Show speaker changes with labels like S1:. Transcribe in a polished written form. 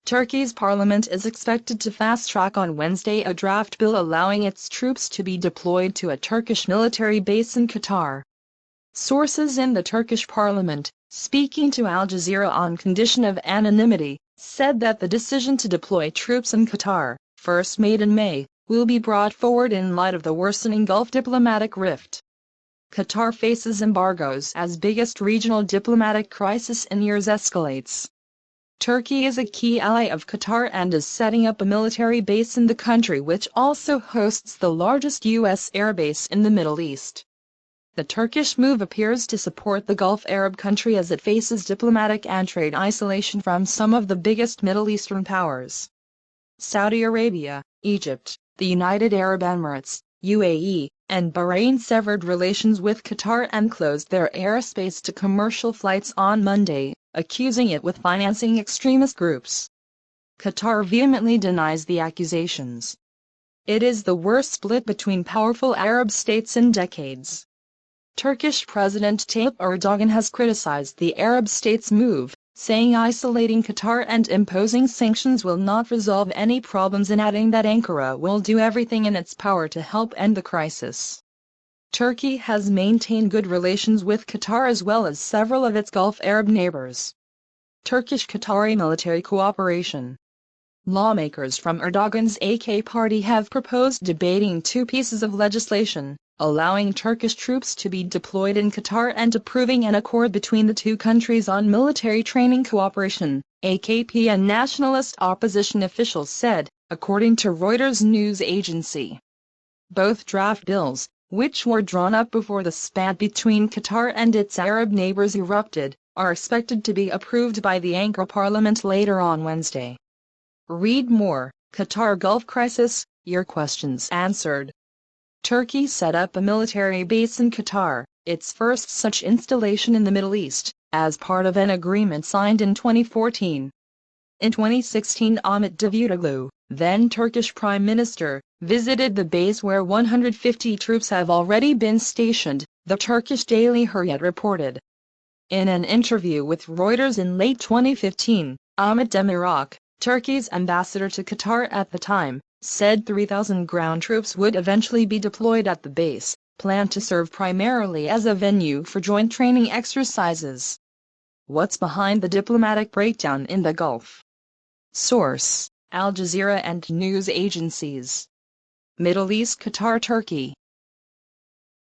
S1: Turkey's parliament is expected to fast-track on Wednesday a draft bill allowing its troops to be deployed to a Turkish military base in Qatar. Sources in the Turkish parliament, speaking to Al Jazeera on condition of anonymity, said that the decision to deploy troops in Qatar, first made in May, will be brought forward in light of the worsening Gulf diplomatic rift. Qatar faces embargoes as biggest regional diplomatic crisis in years escalates. Turkey is a key ally of Qatar and is setting up a military base in the country, which also hosts the largest U.S. airbase in the Middle East. The Turkish move appears to support the Gulf Arab country as it faces diplomatic and trade isolation from some of the biggest Middle Eastern powers. Saudi Arabia, Egypt, the United Arab Emirates, UAE, and Bahrain severed relations with Qatar and closed their airspace to commercial flights on Monday, accusing it with financing extremist groups. Qatar vehemently denies the accusations. It is the worst split between powerful Arab states in decades. Turkish President Tayyip Erdogan has criticized the Arab states' move, saying isolating Qatar and imposing sanctions will not resolve any problems, and adding that Ankara will do everything in its power to help end the crisis. Turkey has maintained good relations with Qatar as well as several of its Gulf Arab neighbors. Turkish-Qatari military cooperation. Lawmakers from Erdogan's AK party have proposed debating two pieces of legislation, allowing Turkish troops to be deployed in Qatar and approving an accord between the two countries on military training cooperation, AKP and nationalist opposition officials said, according to Reuters news agency. Both draft bills, which were drawn up before the spat between Qatar and its Arab neighbors erupted, are expected to be approved by the Ankara parliament later on Wednesday. Read more, Qatar Gulf Crisis, your questions answered. Turkey set up a military base in Qatar, its first such installation in the Middle East, as part of an agreement signed in 2014. In 2016, Ahmet Davutoglu, then Turkish Prime Minister, visited the base where 150 troops have already been stationed, the Turkish daily Hürriyet reported. In an interview with Reuters in late 2015, Ahmet Demirak, Turkey's ambassador to Qatar at the time, said 3,000 ground troops would eventually be deployed at the base, planned to serve primarily as a venue for joint training exercises. What's behind the diplomatic breakdown in the Gulf? Source: Al Jazeera and news agencies. Middle East, Qatar, Turkey.